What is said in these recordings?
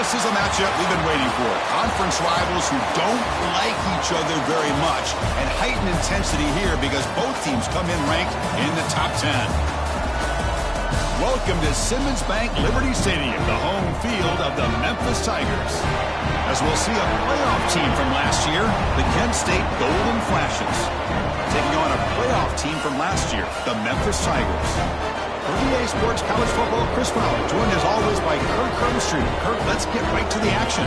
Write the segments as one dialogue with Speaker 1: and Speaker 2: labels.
Speaker 1: This is a matchup we've been waiting for. Conference rivals who don't like each other very much, and heightened intensity here because both teams come in ranked in the top 10. Welcome to Simmons Bank Liberty Stadium, the home field of the Memphis Tigers. As we'll see a playoff team from last year, the Kent State Golden Flashes, taking on a playoff team from last year, the Memphis Tigers. For EA Sports College Football, Chris Fowler, joined as always by Kirk Crumstreet. Kirk, let's get right to the action.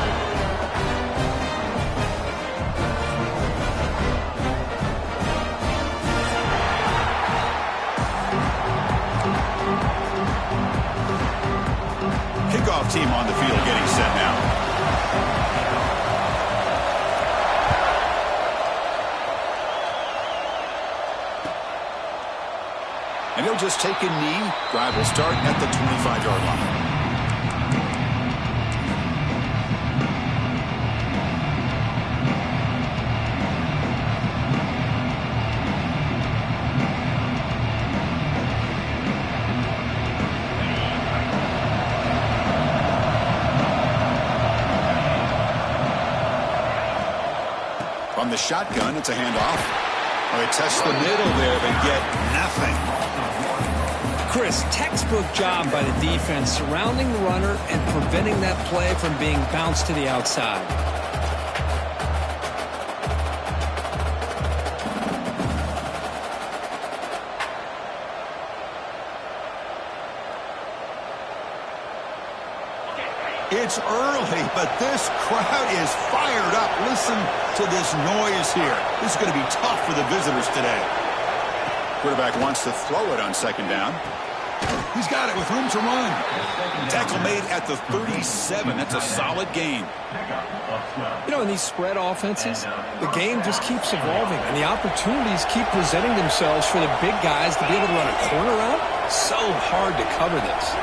Speaker 1: Kickoff team on the field getting set now. And he'll just take a knee. Drive will start at the 25-yard line. From the shotgun, it's a handoff. Well, they test the middle there, but get nothing.
Speaker 2: Chris, textbook job by the defense surrounding the runner and preventing that play from being bounced to the outside.
Speaker 1: It's early, but this crowd is fired up. Listen to this noise here. This is going to be tough for the visitors today. Quarterback wants to throw it on second down. He's got it with room to run. Tackle made at the 37. That's a solid gain.
Speaker 2: You know, in these spread offenses, the game just keeps evolving, and the opportunities keep presenting themselves for the big guys to be able to run a corner out. So hard to cover this.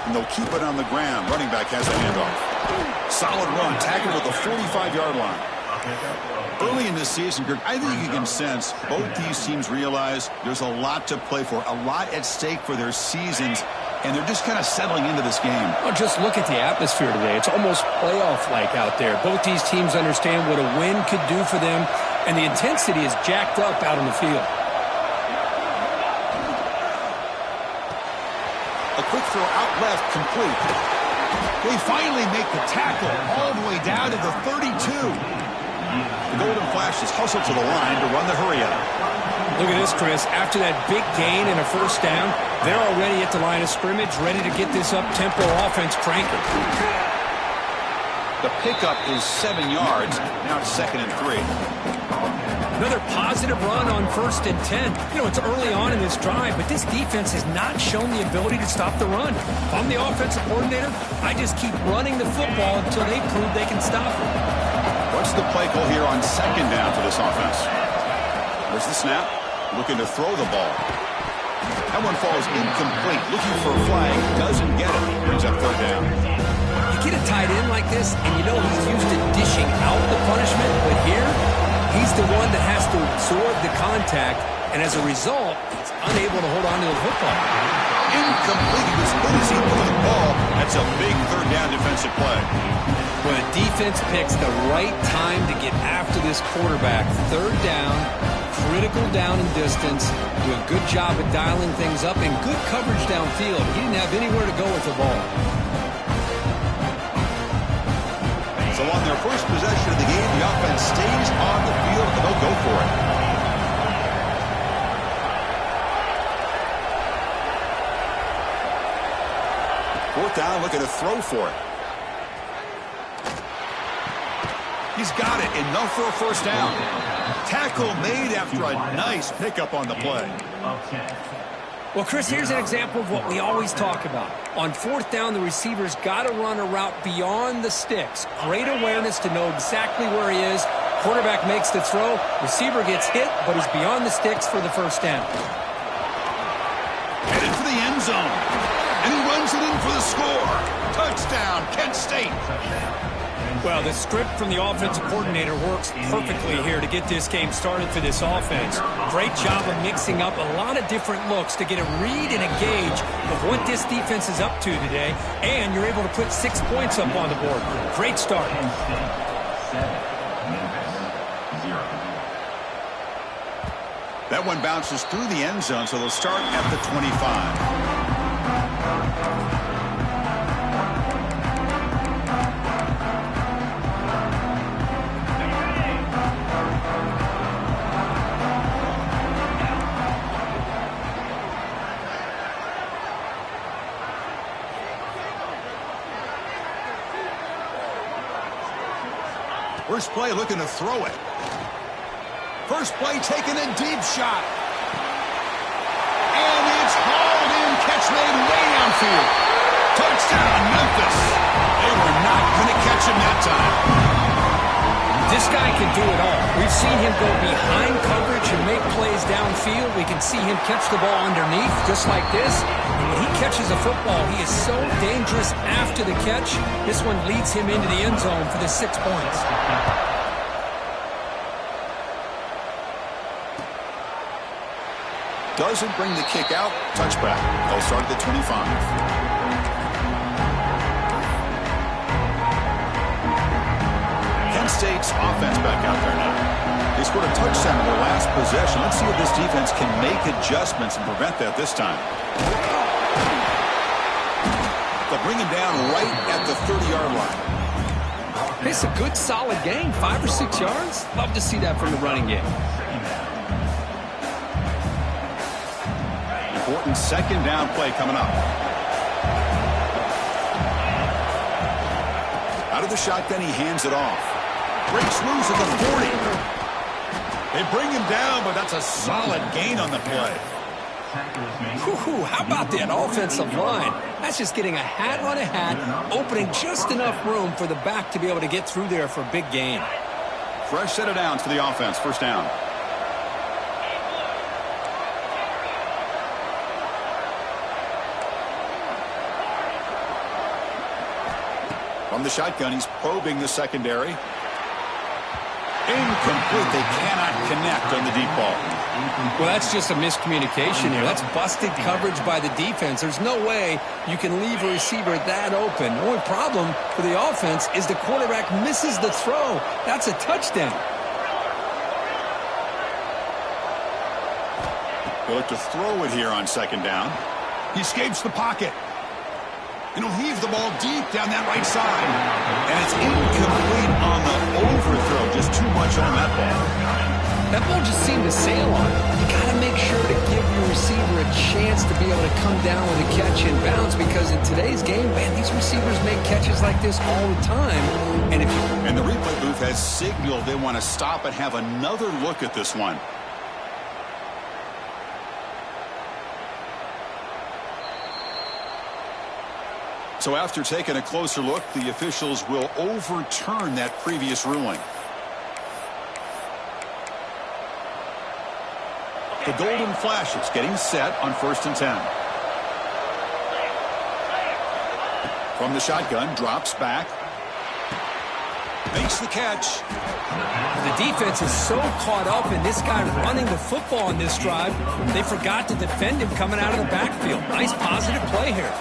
Speaker 1: And they'll keep it on the ground. Running back has a handoff. Solid run, tackled at the 45-yard line. Early in this season, Kirk, I think you can sense both these teams realize there's a lot to play for, a lot at stake for their seasons, and they're just kind of settling into this game.
Speaker 2: Well, just look at the atmosphere today. It's almost playoff-like out there. Both these teams understand what a win could do for them, and the intensity is jacked up out on the field.
Speaker 1: A quick throw out left, complete. They finally make the tackle all the way down to the 32. The Golden Flashes hustle to the line to run the hurry-up.
Speaker 2: Look at this, Chris. After that big gain and a first down, they're already at the line of scrimmage, ready to get this up-tempo offense cranking.
Speaker 1: The pickup is 7 yards. Now it's 2nd and 3.
Speaker 2: Another positive run on 1st and 10. You know, it's early on in this drive, but this defense has not shown the ability to stop the run. If I'm the offensive coordinator, I just keep running the football until they prove they can stop it.
Speaker 1: What's the play call here on 2nd down for this offense? There's the snap. Looking to throw the ball. That one falls incomplete. Looking for a flag. Doesn't get it. Brings up 3rd down.
Speaker 2: You get a tight end like this, and you know he's used to dishing out the punishment, but here, he's the one that has to absorb the contact, and as a result, he's unable to hold on to the football.
Speaker 1: Incomplete. He was good as he threw the ball. That's a big 3rd down defensive play.
Speaker 2: When a defense picks the right time to get after this quarterback, 3rd down, critical down and distance, do a good job at dialing things up, and good coverage downfield. He didn't have anywhere to go with the ball.
Speaker 1: So on their first possession of the game, the offense stays on the field, and they'll go for it. Fourth down, looking to throw for it. He's got it, enough for a first down. Tackle made after a nice pickup on the play.
Speaker 2: Well, Chris, here's an example of what we always talk about. On 4th down, the receiver's got to run a route beyond the sticks. Great awareness to know exactly where he is. Quarterback makes the throw. Receiver gets hit, but he's beyond the sticks for the first down.
Speaker 1: Headed for the end zone. And he runs it in for the score. Touchdown, Kent State.
Speaker 2: Well, the script from the offensive coordinator works perfectly here to get this game started for this offense. Great job of mixing up a lot of different looks to get a read and a gauge of what this defense is up to today, and you're able to put 6 points up on the board. Great start.
Speaker 1: That one bounces through the end zone, so they'll start at the 25. First play looking to throw it. First play taking a deep shot. And it's hauled in. Catch made way downfield. Touchdown, Memphis. They were not going to catch him that time.
Speaker 2: This guy can do it all. We've seen him go behind coverage and make plays downfield. We can see him catch the ball underneath just like this. And when he catches a football, he is so dangerous after the catch. This one leads him into the end zone for the 6 points.
Speaker 1: Doesn't bring the kick out. Touchback. They'll start at the 25. Kent State's offense back out there now. They scored a touchdown in their last possession. Let's see if this defense can make adjustments and prevent that this time. They'll bring him down right at the 30-yard line.
Speaker 2: It's a good, solid gain. 5 or 6 yards. Love to see that from the running game.
Speaker 1: Important second down play coming up. Out of the shotgun, he hands it off. Breaks loose at the 40. They bring him down, but that's a solid gain on the play.
Speaker 2: How about that offensive line? That's just getting a hat on a hat, opening just enough room for the back to be able to get through there for a big gain.
Speaker 1: Fresh set of downs for the offense. First down. From the shotgun, he's probing the secondary. Incomplete. They cannot connect on the deep ball.
Speaker 2: Well, that's just a miscommunication here. That's busted coverage by the defense. There's no way you can leave a receiver that open. The only problem for the offense is the quarterback misses the throw. That's a touchdown.
Speaker 1: They look to throw it here on second down. He escapes the pocket. And he'll heave the ball deep down that right side. And it's incomplete on the overthrow. Just too much on that ball.
Speaker 2: That ball just seemed to sail on it. You got to make sure to give your receiver a chance to be able to come down with a catch and bounce, because in today's game, man, these receivers make catches like this all the time. And
Speaker 1: the replay booth has signaled they want to stop and have another look at this one. So after taking a closer look, the officials will overturn that previous ruling. The Golden Flashes getting set on 1st and 10. From the shotgun, drops back. Makes the catch.
Speaker 2: The defense is so caught up in this guy running the football on this drive, they forgot to defend him coming out of the backfield. Nice positive play here.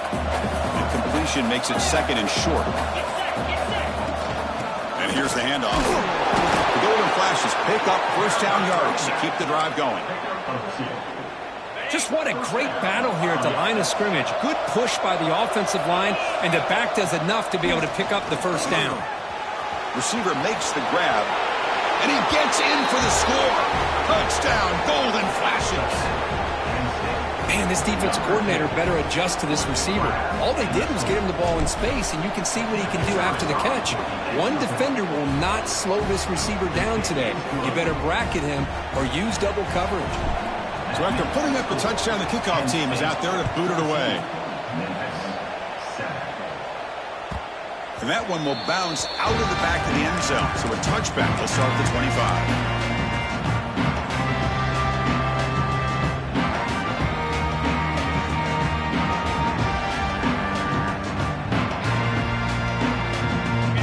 Speaker 1: Completion makes it 2nd and short. And here's the handoff. The Golden Flashes pick up first down yardage to keep the drive going.
Speaker 2: Just what a great battle here at the line of scrimmage. Good push by the offensive line, and the back does enough to be able to pick up the first down.
Speaker 1: Receiver makes the grab, and he gets in for the score. Touchdown, Golden Flashes.
Speaker 2: Man, this defense coordinator better adjust to this receiver. All they did was get him the ball in space, and you can see what he can do after the catch. One defender will not slow this receiver down today. You better bracket him or use double coverage.
Speaker 1: So after putting up the touchdown, the kickoff team is out there to boot it away. And that one will bounce out of the back of the end zone. So a touchback will start at the 25.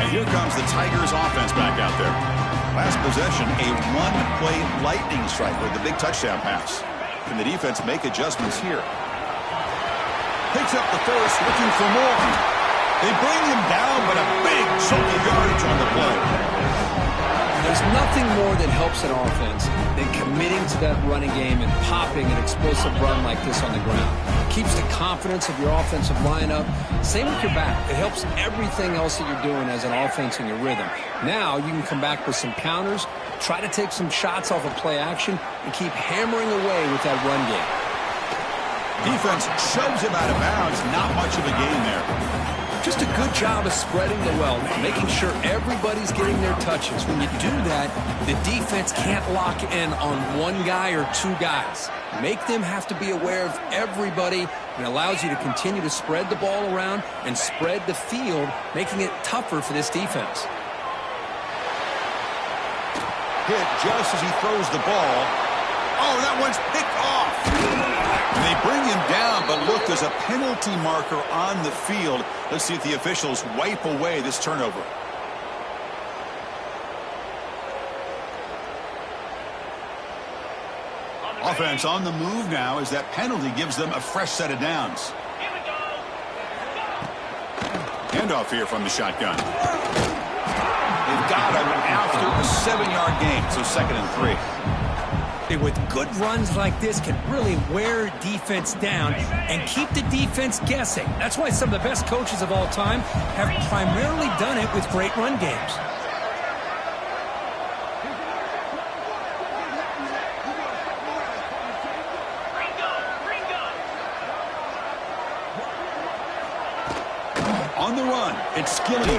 Speaker 1: Here comes comes the Tigers offense back out there. Last possession, a one-play lightning strike with the big touchdown pass. Can the defense make adjustments here? Picks up the first, looking for more. They bring him down, but a big chunk of yardage on the play.
Speaker 2: There's nothing more that helps an offense than committing to that running game and popping an explosive run like this on the ground. It keeps the confidence of your offensive lineup. Same with your back. It helps everything else that you're doing as an offense in your rhythm. Now you can come back with some counters, try to take some shots off of play action, and keep hammering away with that run game.
Speaker 1: Defense shoves him out of bounds. Not much of a gain there.
Speaker 2: Just a good job of spreading the wealth, making sure everybody's getting their touches. When you do that, the defense can't lock in on one guy or two guys. Make them have to be aware of everybody, and it allows you to continue to spread the ball around and spread the field, making it tougher for this defense.
Speaker 1: Hit just as he throws the ball. Oh, that one's picked off. And they bring him down, but look, there's a penalty marker on the field. Let's see if the officials wipe away this turnover. Offense on the move now as that penalty gives them a fresh set of downs. Handoff here from the shotgun. They've got him after a 7-yard gain, so 2nd and 3.
Speaker 2: With good runs like this can really wear defense down and keep the defense guessing. That's why some of the best coaches of all time have primarily done it with great run games.
Speaker 1: On the run, it's Skilly.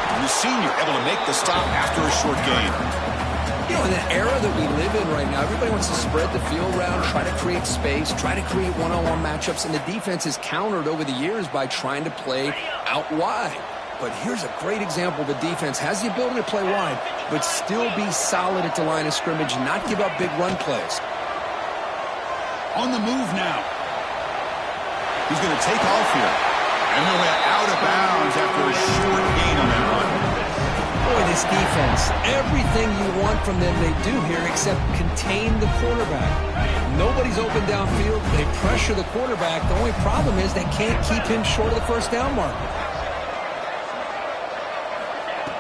Speaker 1: And the senior able to make the stop after a short gain.
Speaker 2: You know, in the era that we live in right now, everybody wants to spread the field around, try to create space, try to create one-on-one matchups, and the defense is countered over the years by trying to play out wide. But here's a great example. The defense has the ability to play wide, but still be solid at the line of scrimmage and not give up big run plays.
Speaker 1: On the move now. He's going to take off here. And they went out of bounds after a short gain on that run.
Speaker 2: Boy, this defense, everything you want from them they do here except contain the quarterback. Nobody's open downfield. They pressure the quarterback. The only problem is they can't keep him short of the first down mark.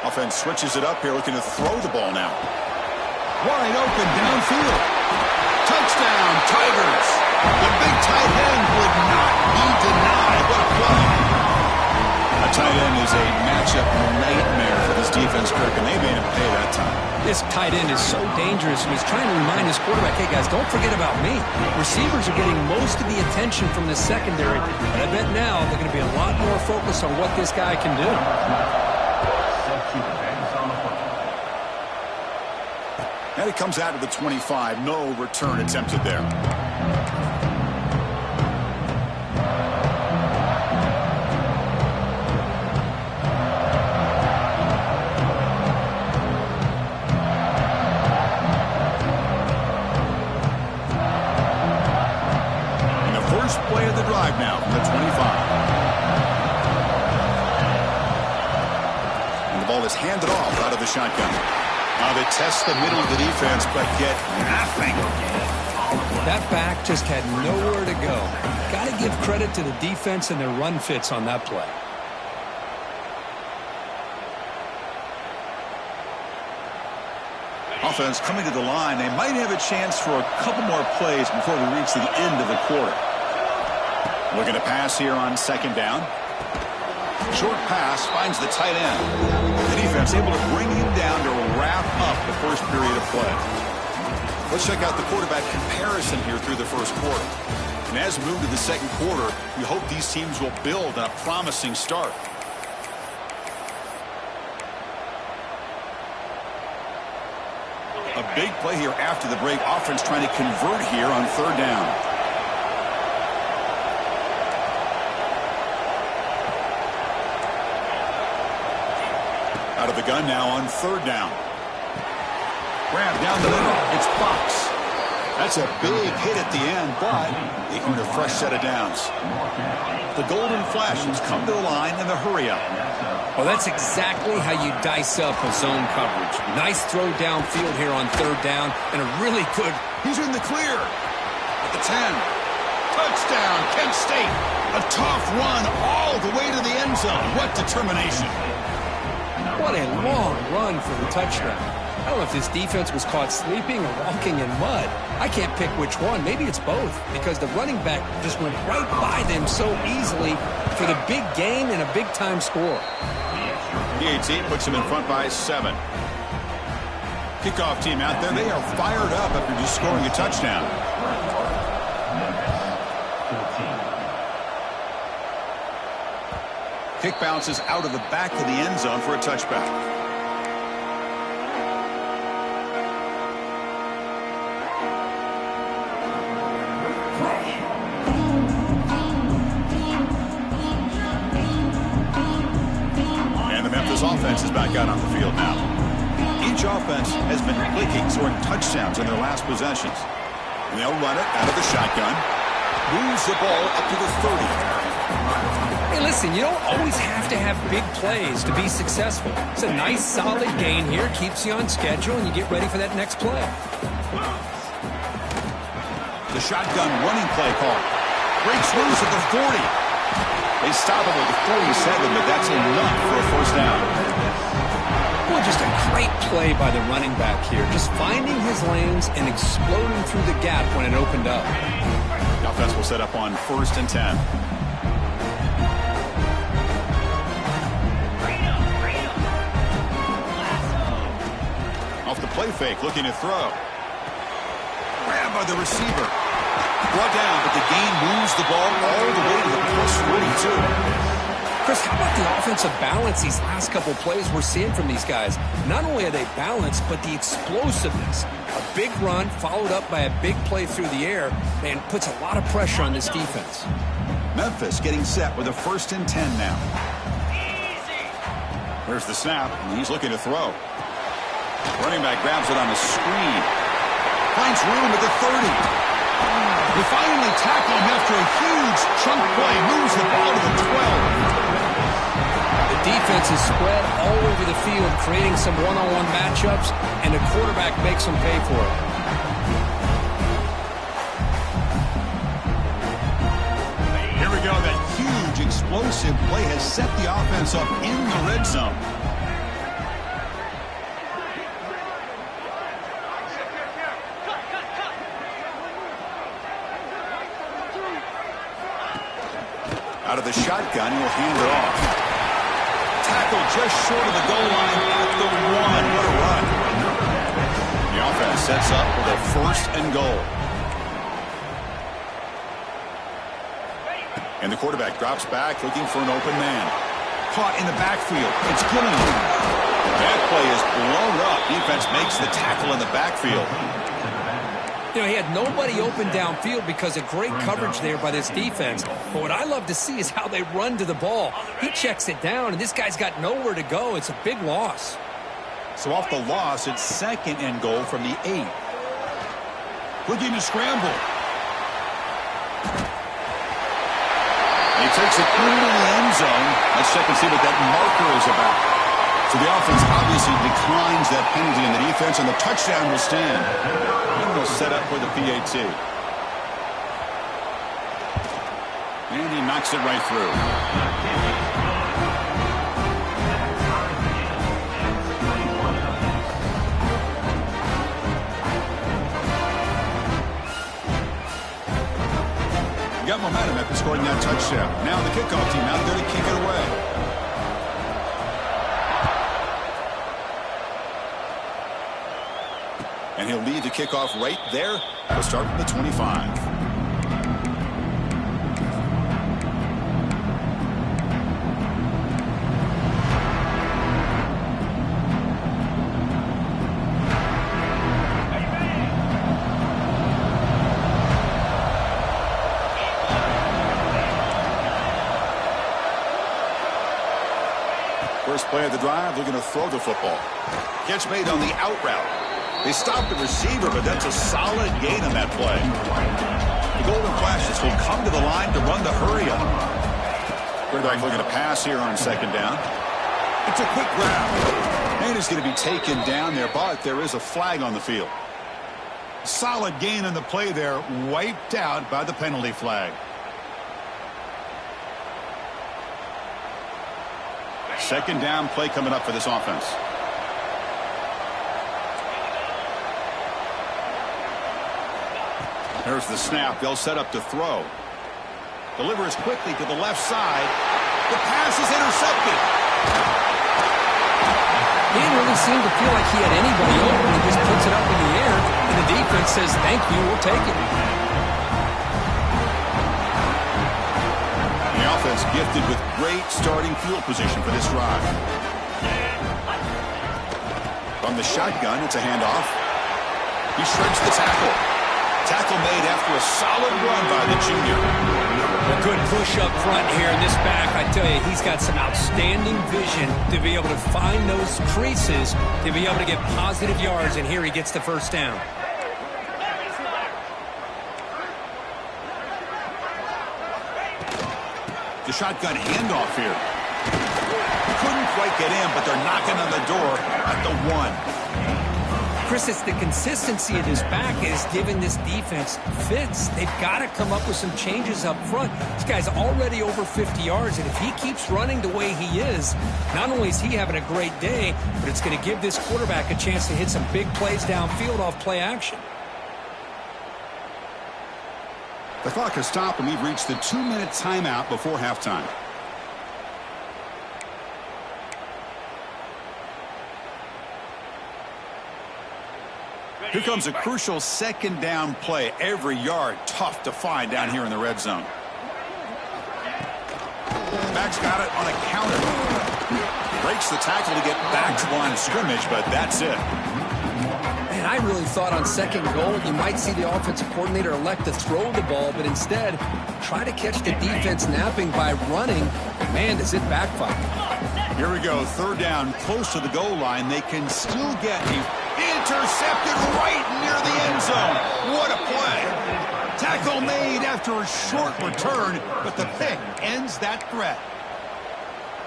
Speaker 1: Offense switches it up here, looking to throw the ball now. Wide open downfield. Touchdown, Tigers. The big tight end would not be denied. What a play. A tight end is a matchup nightmare for this defense, Kirk, and they made him pay that time.
Speaker 2: This tight end is so dangerous, and he's trying to remind his quarterback, hey, guys, don't forget about me. Receivers are getting most of the attention from the secondary, but I bet now they're going to be a lot more focused on what this guy can do.
Speaker 1: And it comes out of the 25. No return attempted there. Play of the drive now from the 25. And the ball is handed off out of the shotgun. Now they test the middle of the defense, but get nothing.
Speaker 2: That back just had nowhere to go. Got to give credit to the defense and their run fits on that play.
Speaker 1: Offense coming to the line. They might have a chance for a couple more plays before we reach the end of the quarter. Looking to pass here on 2nd down. Short pass finds the tight end. The defense able to bring him down to wrap up the first period of play. Let's check out the quarterback comparison here through the first quarter. And as we move to the second quarter, we hope these teams will build on a promising start. A big play here after the break. Offense trying to convert here on 3rd down. Out of the gun now on 3rd down. Grab down the middle. It's Fox. That's a big hit at the end, but they earned a fresh set of downs. The Golden Flashes come to the line in the hurry-up.
Speaker 2: Well, that's exactly how you dice up a zone coverage. Nice throw downfield here on third down, and a really good...
Speaker 1: He's in the clear. At the 10. Touchdown, Kent State. A tough run all the way to the end zone. What determination.
Speaker 2: What a long run for the touchdown. I don't know if this defense was caught sleeping or walking in mud. I can't pick which one. Maybe it's both, because the running back just went right by them so easily for the big gain and a big-time score.
Speaker 1: PAT puts him in front by 7. Kickoff team out there, they are fired up after just scoring a touchdown. Kick bounces out of the back of the end zone for a touchback. And the Memphis offense is back out on the field now. Each offense has been clicking, scoring touchdowns in their last possessions. And they'll run it out of the shotgun. Moves the ball up to the 30.
Speaker 2: Hey, listen, you don't always have to have big plays to be successful. It's a nice, solid gain here. Keeps you on schedule, and you get ready for that next play.
Speaker 1: The shotgun running play call. Breaks loose at the 40. They stop him at the 47, but that's enough for a first down.
Speaker 2: Well, just a great play by the running back here. Just finding his lanes and exploding through the gap when it opened up.
Speaker 1: The offense will set up on 1st and 10. Off the play fake, looking to throw. Grabbed by the receiver. Brought down, but the gain moves the ball all the way to the +42.
Speaker 2: Chris, how about the offensive balance these last couple plays we're seeing from these guys? Not only are they balanced, but the explosiveness. A big run followed up by a big play through the air, man, puts a lot of pressure on this defense.
Speaker 1: Memphis getting set with a 1st and 10 now. There's the snap, and he's looking to throw. Running back grabs it on the screen. Finds room at the 30. They finally tackle him after a huge chunk play. Moves the ball to the 12.
Speaker 2: The defense is spread all over the field, creating some one-on-one matchups, and the quarterback makes them pay for it.
Speaker 1: Here we go. That huge, explosive play has set the offense up in the red zone. Out of the shotgun, he'll hand it off. Tackle just short of the goal line at the 1. What a run. The offense sets up with a 1st and goal. And the quarterback drops back, looking for an open man. Caught in the backfield. It's Gilliam. That play is blown up. Defense makes the tackle in the backfield.
Speaker 2: You know, he had nobody open downfield because of great coverage there by this defense. But what I love to see is how they run to the ball. He checks it down, and this guy's got nowhere to go. It's a big loss.
Speaker 1: So off the loss, it's 2nd and goal from the 8. Looking to scramble. He takes it into the end zone. Let's check and see what that marker is about. So the offense obviously declines that penalty in the defense, and the touchdown will stand. And will set up for the PAT. And he knocks it right through. Got momentum after scoring that touchdown. Now the kickoff team out there to kick it away. And he'll lead the kickoff right there. He'll start from the 25. First play of the drive, they're going to throw the football. Catch made on the out route. They stopped the receiver, but that's a solid gain on that play. The Golden Flashes will come to the line to run the hurry-up. Quarterback looking to pass here on second down. It's a quick grab. And he's going to be taken down there, but there is a flag on the field. Solid gain on the play there, wiped out by the penalty flag. Second down play coming up for this offense. There's the snap. They'll set up to throw. Delivers quickly to the left side. The pass is intercepted.
Speaker 2: He didn't really seem to feel like he had anybody open. He just puts it up in the air, and the defense says, thank you, we'll take it.
Speaker 1: The offense gifted with great starting field position for this drive. From the shotgun, it's a handoff. He shreds the tackle. Tackle made after a solid run by the junior.
Speaker 2: A good push up front here in this back. I tell you, he's got some outstanding vision to be able to find those creases, to be able to get positive yards, and here he gets the first down.
Speaker 1: The shotgun handoff here. Couldn't quite get in, but they're knocking on the door at the 1.
Speaker 2: Chris, it's the consistency of this back is giving this defense fits. They've got to come up with some changes up front. This guy's already over 50 yards, and if he keeps running the way he is, not only is he having a great day, but it's going to give this quarterback a chance to hit some big plays downfield off play action.
Speaker 1: The clock has stopped, and we've reached the 2-minute timeout before halftime. Here comes a crucial second down play. Every yard tough to find down here in the red zone. Max got it on a counter. Breaks the tackle to get back to the line of scrimmage, but that's it.
Speaker 2: Man, I really thought on second goal you might see the offensive coordinator elect to throw the ball, but instead try to catch the defense napping by running. Man, does it backfire.
Speaker 1: Here we go. Third down, close to the goal line. They can still get intercepted right near the end zone. What a play. Tackle made after a short return, but the pick ends that threat.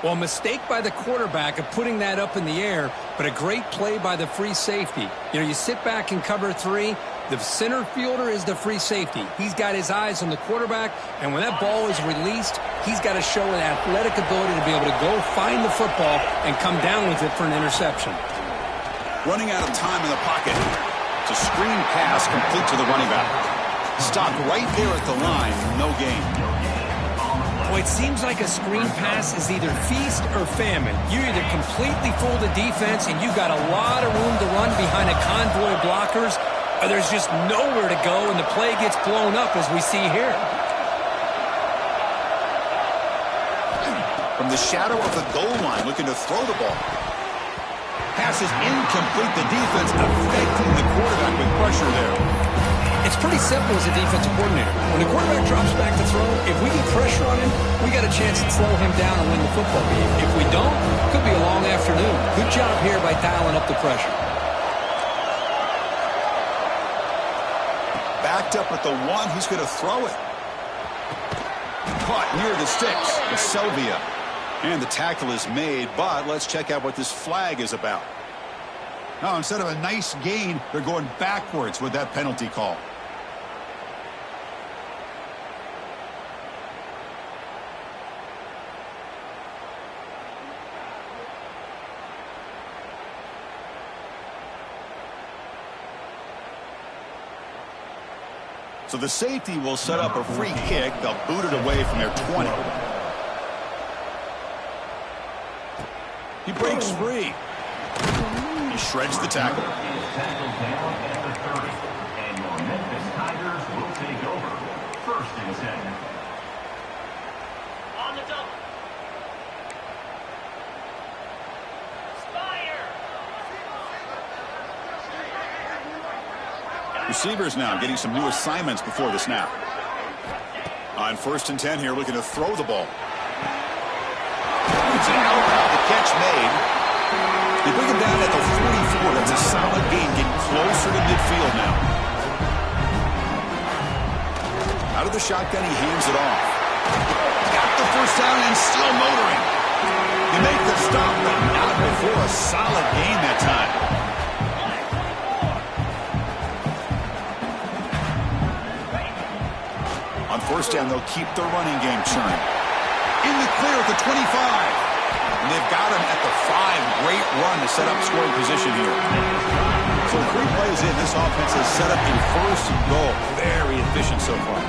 Speaker 2: Well, a mistake by the quarterback of putting that up in the air, but a great play by the free safety. You know, you sit back in cover 3. The center fielder is the free safety. He's got his eyes on the quarterback, and when that ball is released, he's got to show an athletic ability to be able to go find the football and come down with it for an interception.
Speaker 1: Running out of time in the pocket. It's a screen pass complete to the running back. Stopped right there at the line. No gain.
Speaker 2: Well, it seems like a screen pass is either feast or famine. You either completely fool the defense and you've got a lot of room to run behind a convoy of blockers, or there's just nowhere to go and the play gets blown up as we see here.
Speaker 1: From the shadow of the goal line, looking to throw the ball. Pass is incomplete. The defense affecting the quarterback with pressure there.
Speaker 2: It's pretty simple as a defensive coordinator. When the quarterback drops back to throw, if we get pressure on him, we got a chance to slow him down and win the football game. If we don't, it could be a long afternoon. Good job here by dialing up the pressure.
Speaker 1: Backed up at the 1, he's going to throw it. Caught near the sticks. It's Selvia. And the tackle is made, but let's check out what this flag is about. Now, instead of a nice gain, they're going backwards with that penalty call. So the safety will set up a free kick. They'll boot it away from their 20. He breaks free. He shreds the tackle.
Speaker 3: And your Memphis Tigers will take over. First and 10. On the double.
Speaker 1: Receivers now getting some new assignments before the snap. On first and 10 here, looking to throw the ball. It's an out route. The catch made. They bring him down at the 44. That's a solid gain, getting closer to midfield now. Out of the shotgun, he hands it off. Got the first down and still motoring. They make the stop, but not before a solid gain that time. On first down, they'll keep their running game churning. In the clear at the 25. And they've got him at the 5. Great run to set up scoring position here. So 3 plays in, this offense has set up a first and goal. Very efficient so far.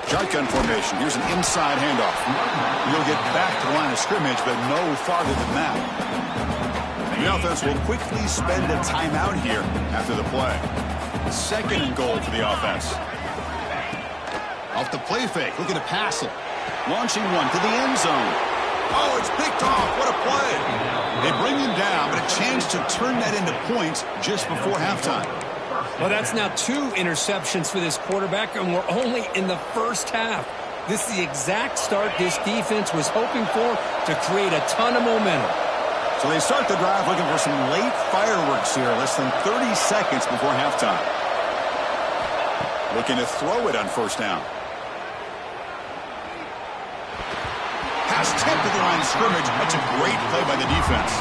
Speaker 1: Shotgun formation. Here's an inside handoff. You'll get back to the line of scrimmage, but no farther than that. And the offense will quickly spend a timeout here after the play. 2nd and goal for the offense. Off the play fake, looking to pass it. Launching one to the end zone. Oh, it's picked off. What a play. They bring him down, but a chance to turn that into points just before halftime.
Speaker 2: Well, that's now 2 interceptions for this quarterback, and we're only in the first half. This is the exact start this defense was hoping for to create a ton of momentum.
Speaker 1: So they start the drive looking for some late fireworks here, less than 30 seconds before halftime. Looking to throw it on first down. Pass tipped to the line of scrimmage. That's a great play by the defense.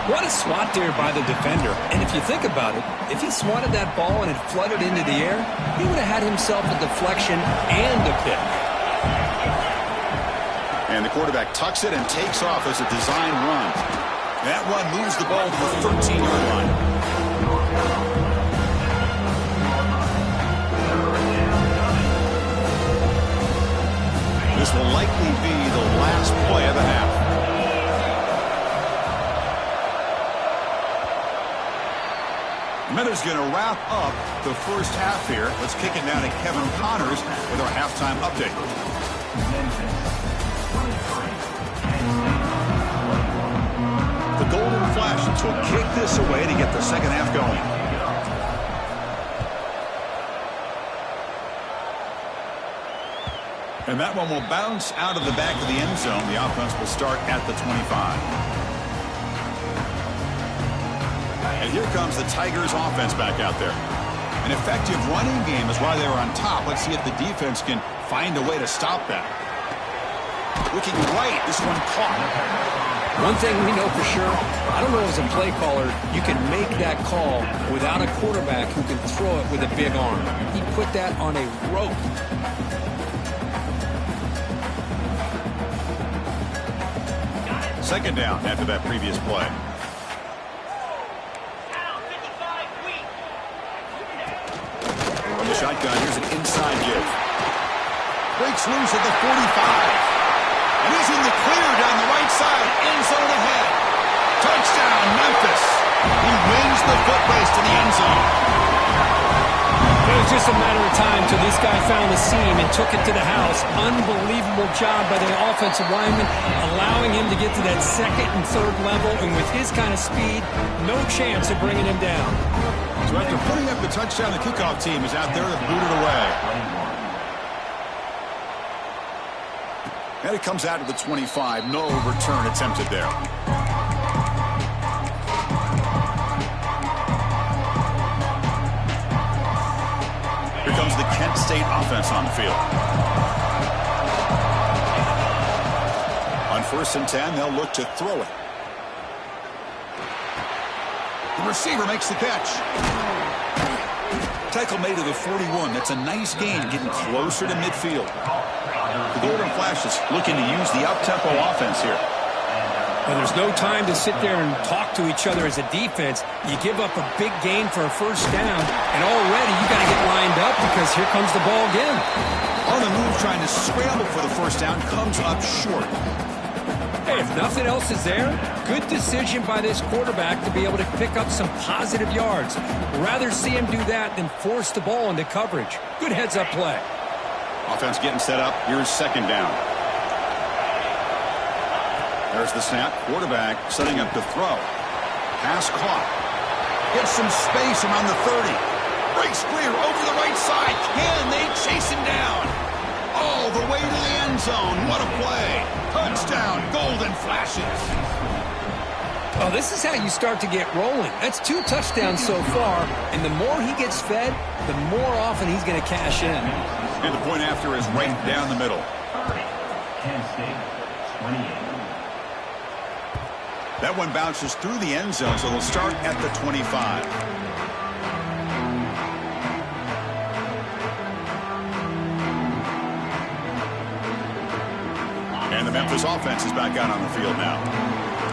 Speaker 2: What a swat there by the defender. And if you think about it, if he swatted that ball and it fluttered into the air, he would have had himself a deflection and a pick.
Speaker 1: And the quarterback tucks it and takes off as a design run. That run moves the ball to the 13-yard line. This will likely be the last play of the half. Miller's going to wrap up the first half here. Let's kick it down to Kevin Connors with our halftime update. The Golden Flashes will kick this away to get the second half going. And that one will bounce out of the back of the end zone. The offense will start at the 25. And here comes the Tigers offense back out there. An effective running game is why they were on top. Let's see if the defense can find a way to stop that. Looking right, this one caught.
Speaker 2: One thing we know for sure, I don't know as a play caller, you can make that call without a quarterback who can throw it with a big arm. He put that on a rope.
Speaker 1: Second down after that previous play. Shotgun, here's an inside give. Breaks loose at the 45. And he's in the clear down the right side. End zone ahead. Touchdown, Memphis. He wins the foot race to the end zone.
Speaker 2: It was just a matter of time till this guy found the seam and took it to the house. Unbelievable job by the offensive lineman, allowing him to get to that 2nd and 3rd level. And with his kind of speed, no chance of bringing him down.
Speaker 1: So after putting up the touchdown, the kickoff team is out there to boot it away. And it comes out to the 25. No return attempted there. Here comes the Kent State offense on the field. On 1st and 10, they'll look to throw it. The receiver makes the catch. Tackle made to the 41. That's a nice gain, getting closer to midfield. The Golden Flashes looking to use the up-tempo offense here.
Speaker 2: Well, there's no time to sit there and talk to each other as a defense. You give up a big gain for a first down, and already you got to get lined up because here comes the ball again.
Speaker 1: On the move, trying to scramble for the first down, comes up short.
Speaker 2: Hey, if nothing else is there, good decision by this quarterback to be able to pick up some positive yards. Rather see him do that than force the ball into coverage. Good heads-up play.
Speaker 1: Offense getting set up. Here's second down. There's the snap. Quarterback setting up to throw. Pass clock. Gets some space around the 30. Breaks clear over the right side. Can they chase him down? All the way to the end zone. What a play. Touchdown, Golden Flashes.
Speaker 2: Oh, this is how you start to get rolling. That's 2 touchdowns so far, and the more he gets fed, the more often he's going to cash in.
Speaker 1: And the point after is right down the middle.
Speaker 3: 30. Penn State, 28.
Speaker 1: That one bounces through the end zone, so they'll start at the 25. And the Memphis offense is back out on the field now.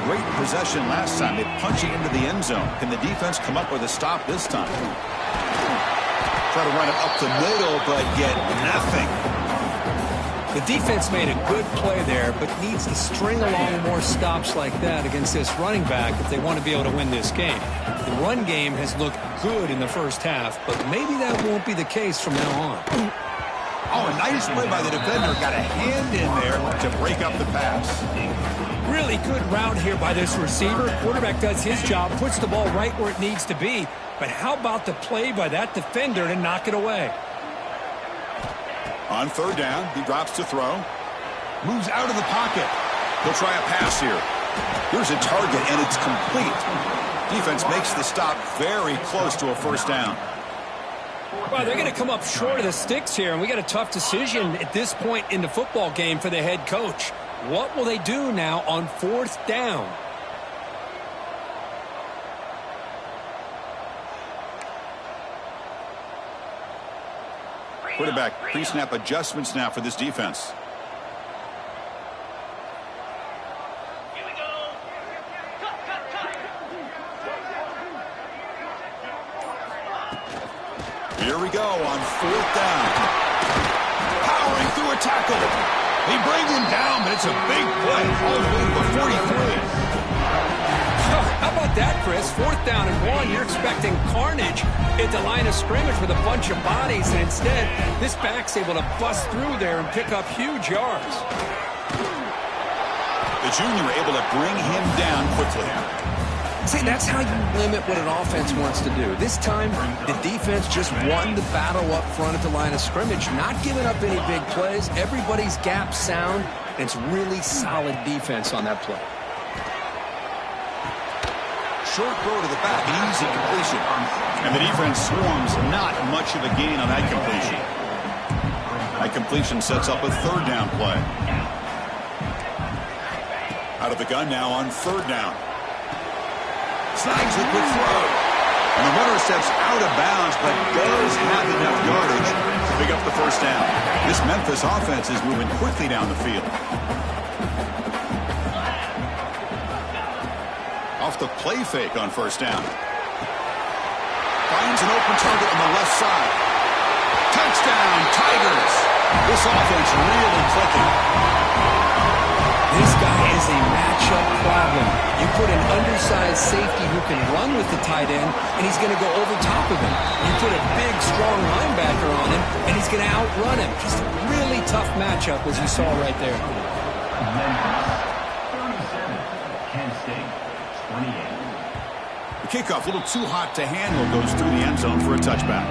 Speaker 1: Great possession last time. They punch it into the end zone. Can the defense come up with a stop this time? Try to run it up the middle, but get nothing.
Speaker 2: The defense made a good play there, but needs to string along more stops like that against this running back if they want to be able to win this game. The run game has looked good in the first half, but maybe that won't be the case from now on.
Speaker 1: Oh, a nice play by the defender. Got a hand in there to break up the pass.
Speaker 2: Really good route here by this receiver. Quarterback does his job, puts the ball right where it needs to be. But how about the play by that defender to knock it away?
Speaker 1: On third down, he drops to throw. Moves out of the pocket. He'll try a pass here. Here's a target, and it's complete. Defense makes the stop very close to a first down.
Speaker 2: Well, they're going to come up short of the sticks here, and we got a tough decision at this point in the football game for the head coach. What will they do now on fourth down?
Speaker 1: Quarterback pre-snap adjustments now for this defense. Here we go on fourth down. Powering through a tackle. They bring him down, but it's a big play all the way to the 43.
Speaker 2: How about that, Chris? Fourth down and 1. You're expecting carnage at the line of scrimmage with a bunch of bodies, and instead, this back's able to bust through there and pick up huge yards.
Speaker 1: The junior able to bring him down quickly.
Speaker 2: See, that's how you limit what an offense wants to do. This time, the defense just won the battle up front at the line of scrimmage, not giving up any big plays. Everybody's gap sound, and it's really solid defense on that play.
Speaker 1: Short throw to the back, an easy completion. And the defense swarms not much of a gain on that completion. That completion sets up a third down play. Out of the gun now on third down. Snags the quick throw. And the runner steps out of bounds, but does have enough yardage to pick up the first down. This Memphis offense is moving quickly down the field. Off the play fake on first down. Finds an open target on the left side. Touchdown, Tigers. This offense really clicking.
Speaker 2: This guy is a matchup problem. You put an undersized safety who can run with the tight end, and he's going to go over top of him. You put a big, strong linebacker on him, and he's going to outrun him. Just a really tough matchup, as you saw right there.
Speaker 1: The kickoff, a little too hot to handle, goes through the end zone for a touchback.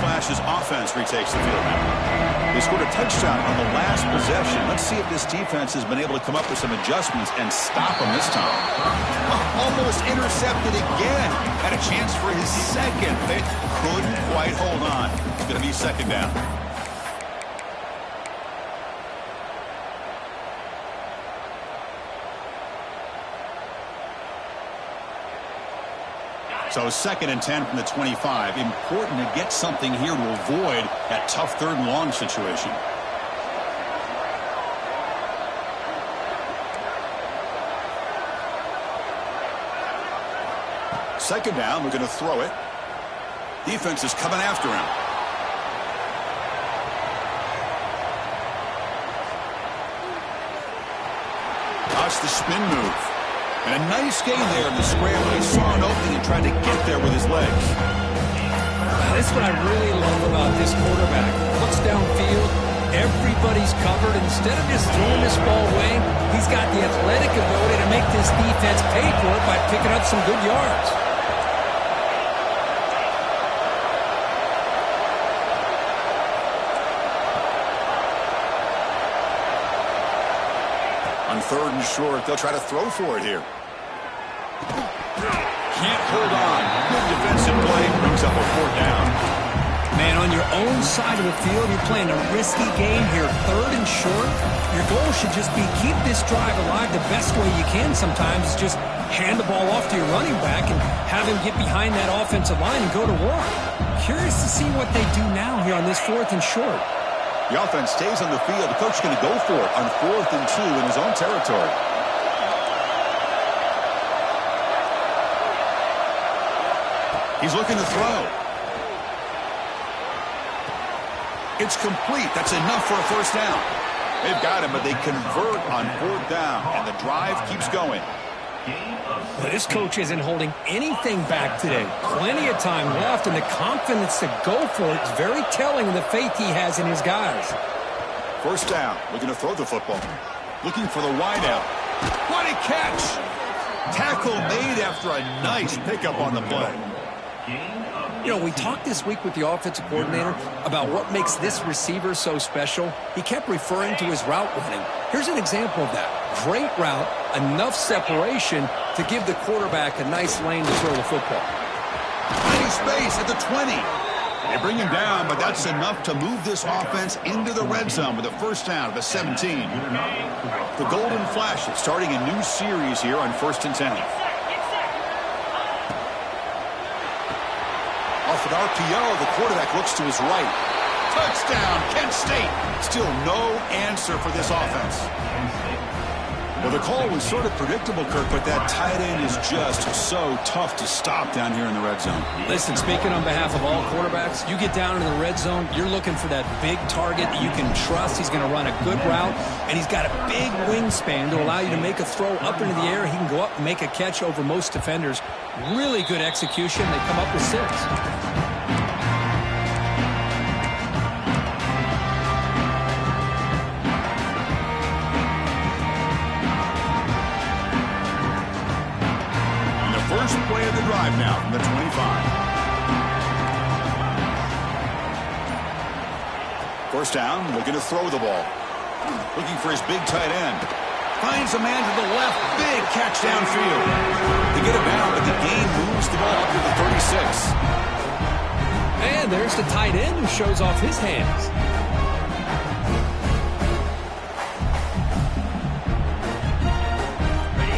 Speaker 1: Flashes offense retakes the field now. They scored a touchdown on the last possession. Let's see if this defense has been able to come up with some adjustments and stop them this time. Almost intercepted again. Had a chance for his second. They couldn't quite hold on. It's going to be second down. So 2nd and 10 from the 25. Important to get something here to avoid that tough third and long situation. Second down, we're going to throw it. Defense is coming after him. Watch the spin move. And a nice gain there in the scramble. He saw an opening and tried to get there with his legs.
Speaker 2: That's what I really love about this quarterback. Looks downfield, Everybody's covered. Instead of just throwing this ball away, he's got the athletic ability to make this defense pay for it by picking up some good yards.
Speaker 1: On 3rd and short, they'll try to throw for it here. Can't hold on. Good defensive play. Brings up a 4th down.
Speaker 2: Man, on your own side of the field, you're playing a risky game here. 3rd and short. Your goal should just be keep this drive alive the best way you can sometimes. Is just hand the ball off to your running back and have him get behind that offensive line and go to work. Curious to see what they do now here on this 4th and short.
Speaker 1: The offense stays on the field. The coach is going to go for it on 4th and 2 in his own territory. He's looking to throw. It's complete. That's enough for a 1st down. They've got him, but they convert on 4th down, and the drive keeps going.
Speaker 2: Well, this coach isn't holding anything back today. Plenty of time left, and the confidence to go for it is very telling of the faith he has in his guys.
Speaker 1: 1st down. Looking to throw the football. Looking for the wideout. What a catch! Tackle made after a nice pickup on the play.
Speaker 2: You know, we talked this week with the offensive coordinator about what makes this receiver so special. He kept referring to his route running. Here's an example of that. Great route, enough separation to give the quarterback a nice lane to throw the football.
Speaker 1: Plenty space at the 20. They bring him down, but that's enough to move this offense into the red zone with a 1st down at the 17. The Golden Flashes starting a new series here on 1st and 10. Off an RPO, the quarterback looks to his right. Touchdown, Kent State. Still no answer for this offense. Well, the call was sort of predictable, Kirk, but that tight end is just so tough to stop down here in the red zone.
Speaker 2: Listen, speaking on behalf of all quarterbacks, you get down in the red zone, you're looking for that big target that you can trust. He's going to run a good route, and he's got a big wingspan to allow you to make a throw up into the air. He can go up and make a catch over most defenders. Really good execution. They come up with 6.
Speaker 1: First play of the drive now from the 25. 1st down, looking to throw the ball. Looking for his big tight end. Finds a man to the left. Big catch downfield. They get it down, but the game moves the ball up to the 36.
Speaker 2: And there's the tight end who shows off his hands.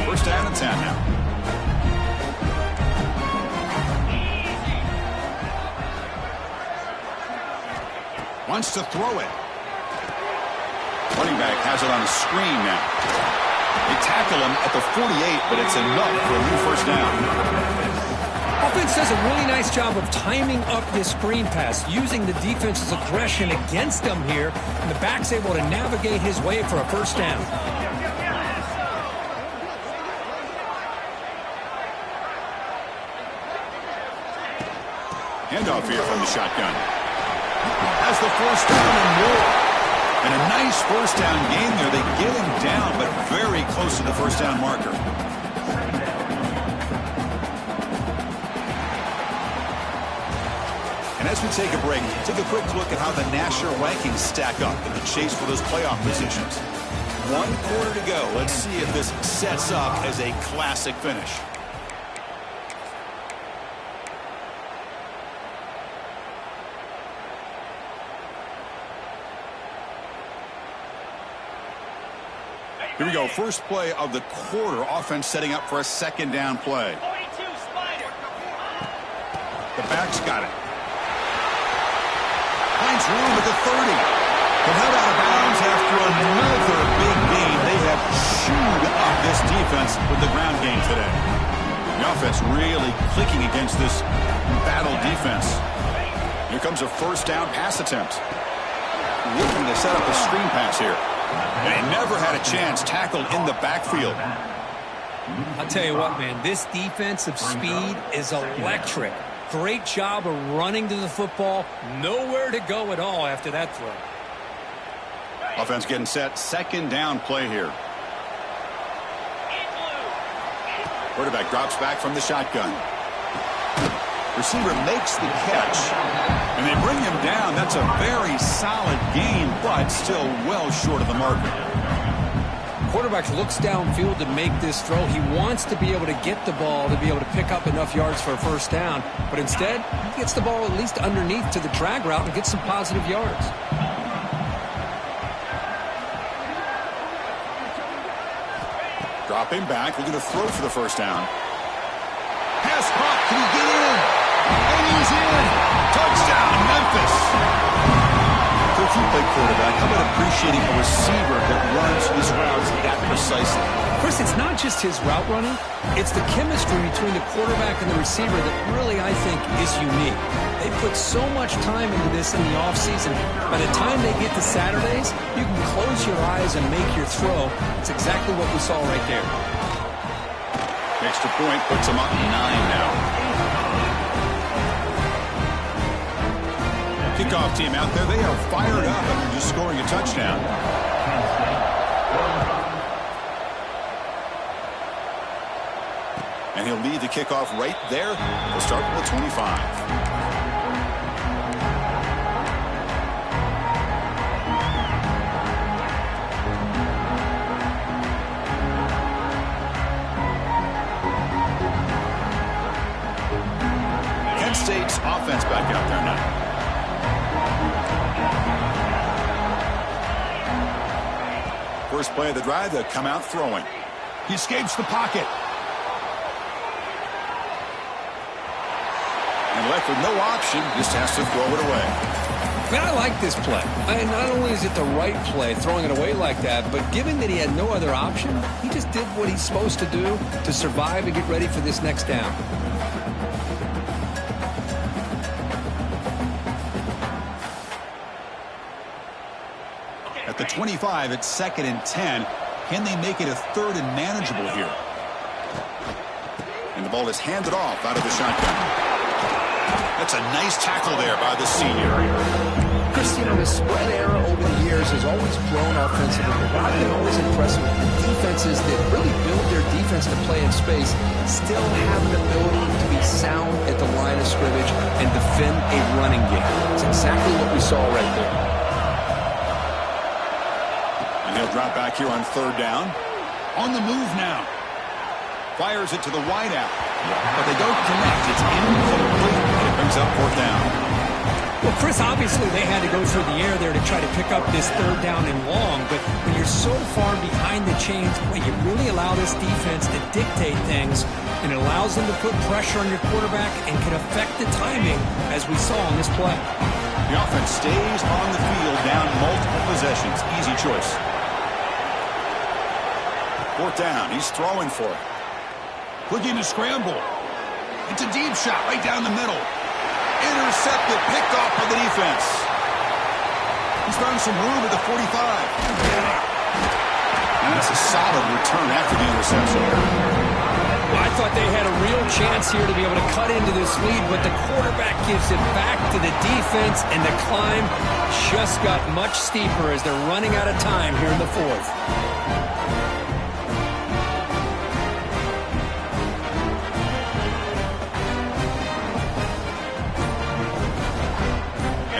Speaker 1: First down and 10 now. Wants to throw it. Running back has it on a screen now. They tackle him at the 48, but it's enough for a new 1st down.
Speaker 2: Offense does a really nice job of timing up this screen pass, using the defense's aggression against them here, and the back's able to navigate his way for a 1st down.
Speaker 1: Handoff here from the shotgun. Has the 1st down and more. And a nice 1st down game there. They get him down, but very close to the 1st down marker. And as we take a break, take a quick look at how the national rankings stack up in the chase for those playoff positions. 1 quarter to go. Let's see if this sets up as a classic finish. Here we go. First play of the quarter. Offense setting up for a 2nd down play. The back's got it. Finds room at the 30. But held out of bounds after another big gain. They have chewed up this defense with the ground game today. The offense really clicking against this battle defense. Here comes a 1st down pass attempt. Looking to set up a screen pass here. And he never had a chance tackled in the backfield.
Speaker 2: I'll tell you what, man, this defensive speed is electric. Great job of running to the football. Nowhere to go at all after that throw.
Speaker 1: Offense getting set. Second down play here. Quarterback drops back from the shotgun. Receiver makes the catch, and they bring him down. That's a very solid gain, but still well short of the marker.
Speaker 2: Quarterback looks downfield to make this throw. He wants to be able to get the ball to be able to pick up enough yards for a first down, but instead, he gets the ball at least underneath to the drag route and gets some positive yards.
Speaker 1: Dropping back, looking to throw for the first down. Pass caught, can he get in? And he's in! Touchdown, Memphis! So if you play quarterback, how about appreciating a receiver that runs his routes that precisely?
Speaker 2: Chris, it's not just his route running. It's the chemistry between the quarterback and the receiver that really, I think, is unique. They put so much time into this in the offseason. By the time they get to Saturdays, you can close your eyes and make your throw. It's exactly what we saw right there.
Speaker 1: Extra point puts them up 9 now. Kickoff team out there, they are fired up after just scoring a touchdown. And he'll lead the kickoff right there. We'll start with 25. State's offense back out there now. First play of the drive, they'll come out throwing. He escapes the pocket. And left with no option, just has to throw it away.
Speaker 2: Man, I like this play. Not only is it the right play, throwing it away like that, but given that he had no other option, he just did what he's supposed to do to survive and get ready for this next down.
Speaker 1: At the 25, it's 2nd and 10. Can they make it a 3rd and manageable here? And the ball is handed off out of the shotgun. That's a nice tackle there by the senior.
Speaker 2: Chris, the spread era over the years has always grown offensively. But I've been always impressed with the defenses that really build their defense to play in space, still have an ability to be sound at the line of scrimmage and defend a running game. It's exactly what we saw right there.
Speaker 1: He'll drop back here on 3rd down. On the move now. Fires it to the wideout. But they don't connect. It's incomplete. And it brings up 4th down.
Speaker 2: Well, Chris, obviously they had to go through the air there to try to pick up this 3rd down and long. But when you're so far behind the chains, boy, you really allow this defense to dictate things. And it allows them to put pressure on your quarterback and can affect the timing, as we saw on this play.
Speaker 1: The offense stays on the field down multiple possessions. Easy choice. 4th down. He's throwing for it. Looking to scramble. It's a deep shot right down the middle. Intercepted. Picked off by the defense. He's found some room at the 45. And that's a solid return after the interception.
Speaker 2: Well, I thought they had a real chance here to be able to cut into this lead, but the quarterback gives it back to the defense, and the climb just got much steeper as they're running out of time here in the 4th.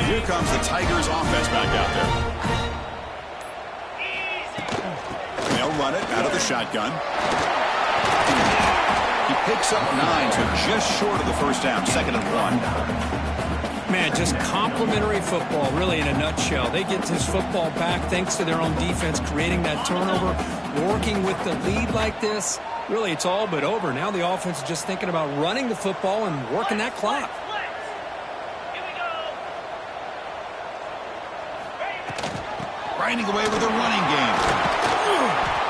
Speaker 1: Here comes the Tigers offense back out there. They'll run it out of the shotgun. He picks up 9, so just short of the first down, 2nd and 1.
Speaker 2: Man, just complimentary football, really, in a nutshell. They get this football back thanks to their own defense, creating that turnover, working with the lead like this. Really, it's all but over. Now the offense is just thinking about running the football and working that clock.
Speaker 1: Grinding away with a running game.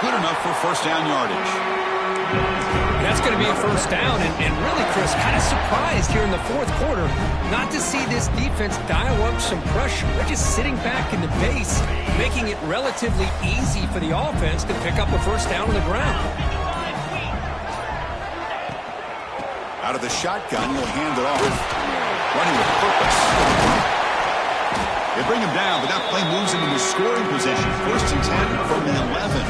Speaker 1: Good enough for first down yardage.
Speaker 2: That's going to be a first down, and really, Chris, kind of surprised here in the 4th quarter not to see this defense dial up some pressure. They're just sitting back in the base, making it relatively easy for the offense to pick up a first down on the ground.
Speaker 1: Out of the shotgun, he'll hand it off. Running with purpose. They bring him down, but that play moves him into scoring position. 1st and 10 from the 11.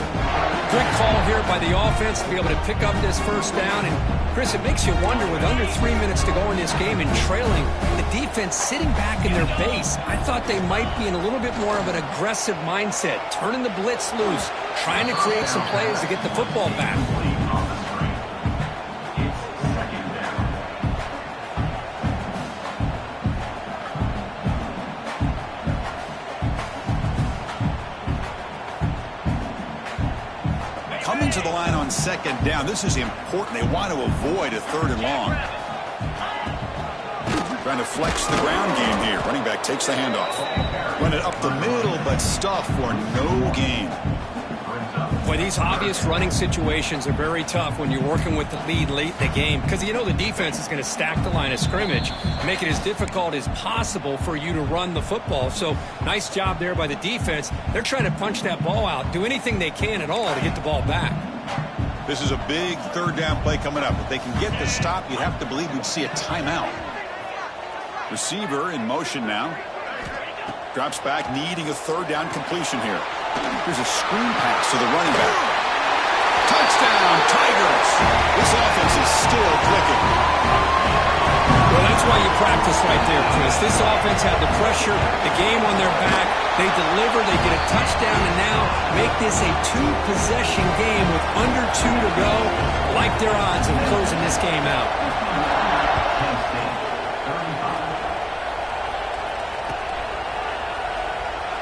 Speaker 2: Good call here by the offense to be able to pick up this first down. And, Chris, it makes you wonder, with under 3 minutes to go in this game and trailing, the defense sitting back in their base. I thought they might be in a little bit more of an aggressive mindset, turning the blitz loose, trying to create some plays to get the football back.
Speaker 1: Coming to the line on 2nd down. This is important. They want to avoid a 3rd and long. Trying to flex the ground game here. Running back takes the handoff. Run it up the middle, but stuff for no gain.
Speaker 2: Boy, these obvious running situations are very tough when you're working with the lead late in the game, because you know the defense is going to stack the line of scrimmage, make it as difficult as possible for you to run the football. So nice job there by the defense. They're trying to punch that ball out, do anything they can at all to get the ball back.
Speaker 1: This is a big 3rd down play coming up. If they can get the stop, you'd have to believe we'd see a timeout. Receiver in motion now. Drops back, needing a 3rd down completion here. Here's a screen pass to the running back. Touchdown, Tigers! This offense is still clicking.
Speaker 2: Well, that's why you practice right there, Chris. This offense had the pressure, the game on their back. They deliver, they get a touchdown, and now make this a 2-possession game with under 2 to go. Like their odds of closing this game out.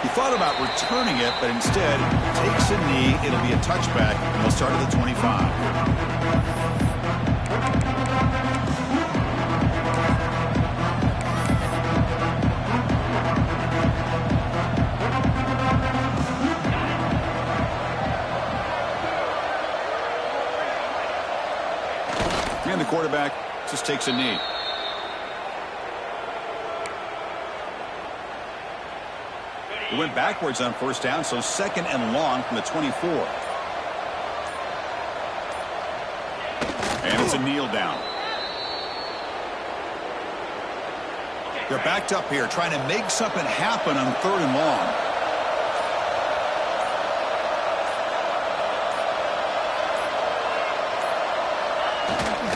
Speaker 1: He thought about returning it, but instead takes a knee. It'll be a touchback, and they'll start at the 25. And the quarterback just takes a knee. It went backwards on 1st down, so 2nd and long from the 24. And it's a kneel down. They're backed up here, trying to make something happen on 3rd and long.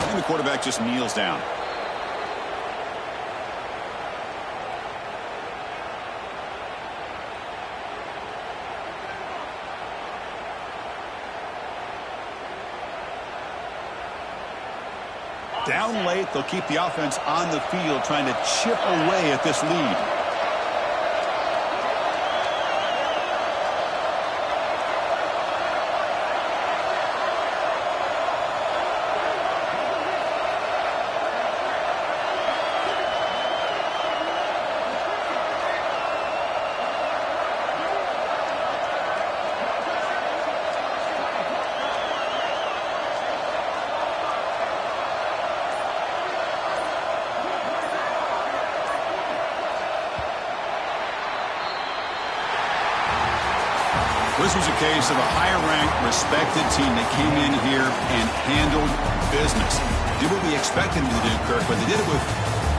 Speaker 1: And the quarterback just kneels down. Down late, they'll keep the offense on the field, trying to chip away at this lead. This was a case of a higher-ranked, respected team that came in here and handled business. Did what we expected them to do, Kirk, but they did it with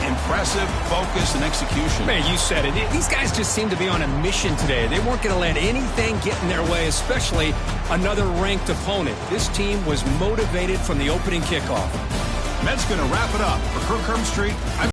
Speaker 1: impressive focus and execution.
Speaker 2: Man, you said it. These guys just seem to be on a mission today. They weren't going to let anything get in their way, especially another ranked opponent. This team was motivated from the opening kickoff.
Speaker 1: And that's going to wrap it up. For Kirk Street,